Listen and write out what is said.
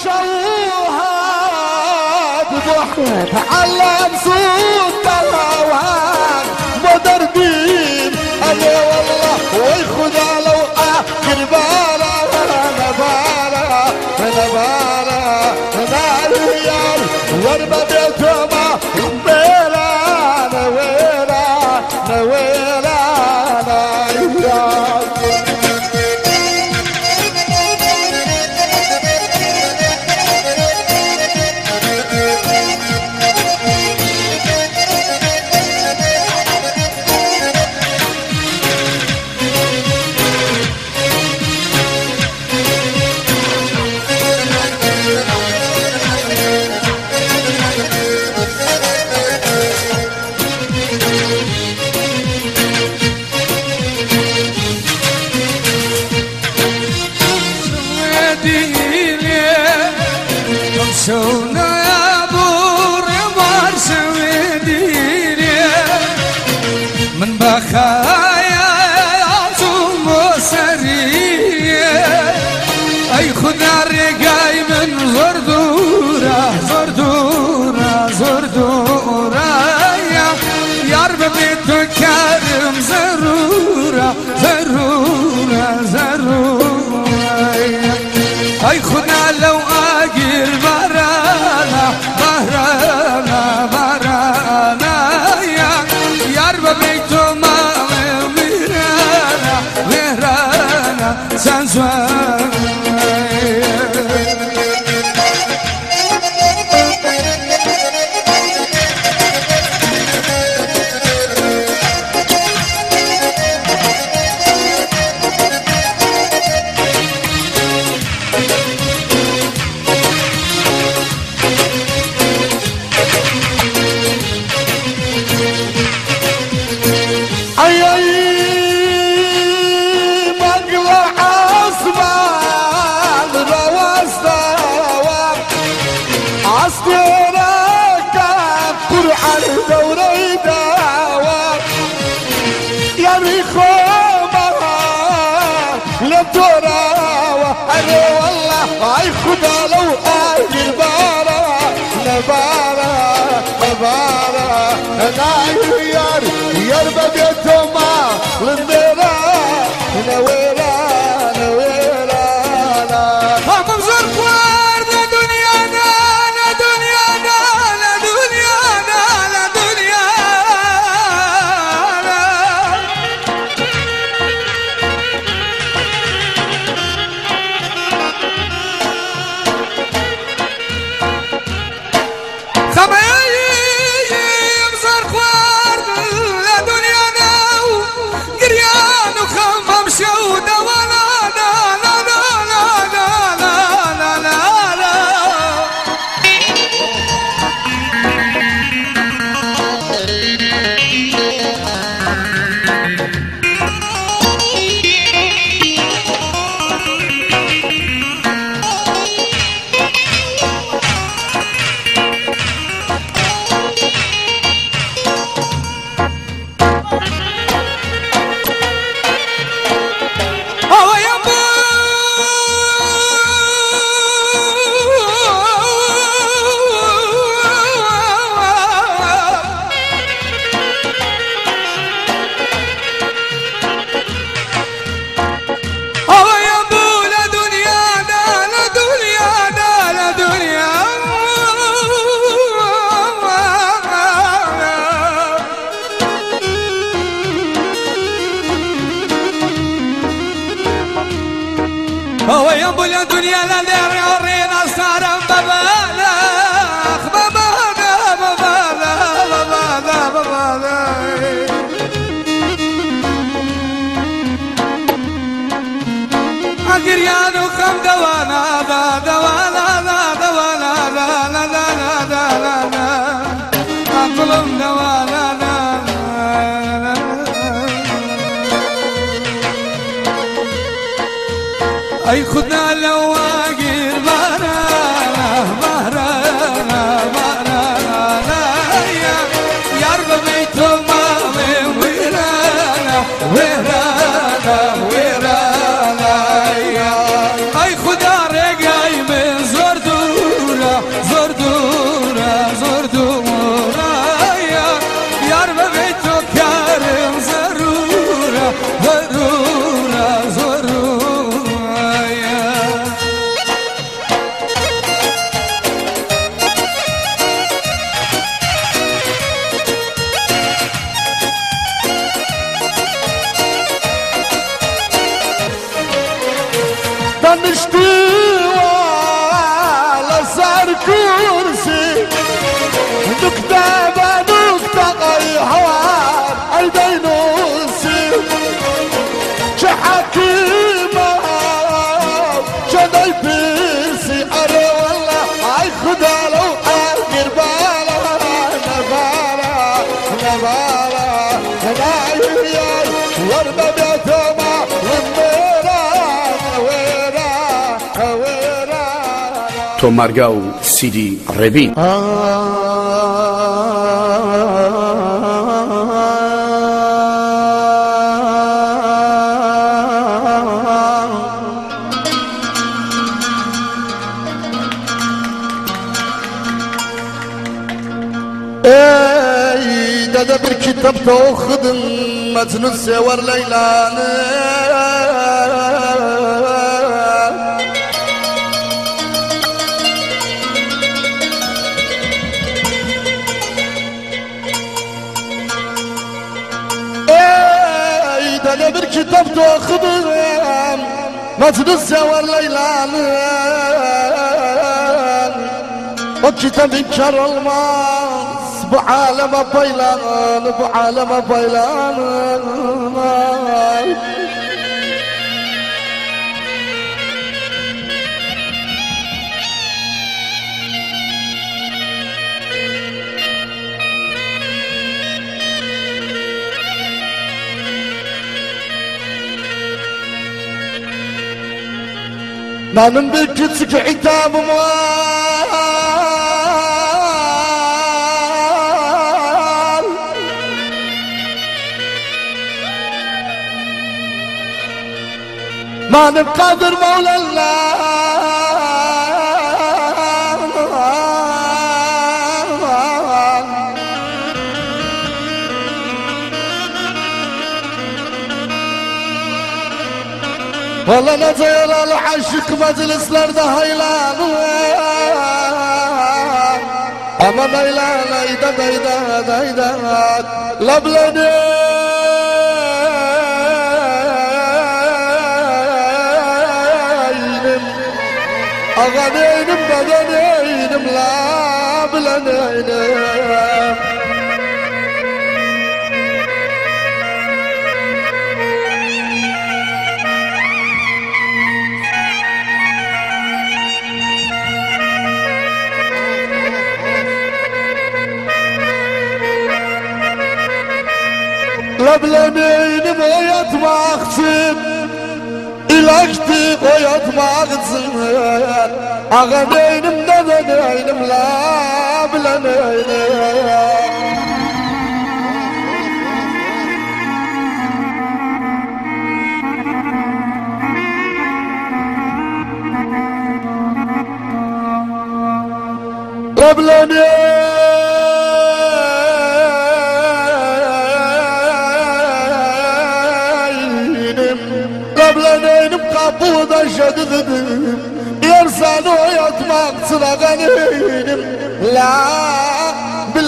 شوها بضحك علم صوت الهوان مدردين انا والله ويخذ لو اخر بالا انا بالا انا بالا انا الريال ورمى بيتهما ويلا انا ويلا انا ويلا انا الريال شونا يا بور مار سويديني من بخايا عصوم وسرية اي خذنا الرقاي من زردورة زردورة زردورة يا رب بيت كرم زرورة زرورة زرورة اي خذنا لو اجر برانا برانا برانا يا رب بيتو ما ويرانا ويرانا سانسوان اي خدا لو اجر بارا نبارا نبارا انا يار يار ببيتهما للميرا نويرا نويرا هم زرق ورد دنيانا لا دنيانا لا دنيانا لا دنيانا هو ينبو الدنيا لدير يورينا صار ببالا ببالا ببالا ببالا ببالا أجريان وخم دوانا دوانا دوانا لا لا لا لا لا لا أقلم دوانا اي خدنا لواقي مهرانا مهرانا مهرانا يا رب بيتهما ويرانا ويرانا ويرانا اي خدا رقاي من زرد خدا لو آخر بالا نبالا نبالا ناير ورد بيتما والنيرا ويرا ويرا تۆمارگا و سیدی ڕێبین. دادا bir kitapta okudum Mecnun sever Leyla'nı Dada bir kitapta okudum Mecnun sever Leyla'nı O kitap inkar olmaz Bu aleme baylan, bu aleme baylan Benim bir küçük hitabım var Benim Kadir Mevlallah Valla ne celalı aşık meclislerde haylan Ama daylan ayda dayda dayda Lablaneynim Ağaneynim bedeneynim Lablaneynim Lablaneynim oyatmak için İlaçtı oyatmak için Ağaneynim dedeneynim Lablaneynim Lablaneynim kapıda şadıdım Yersen oyatmak için ağaneynim Lablaneynim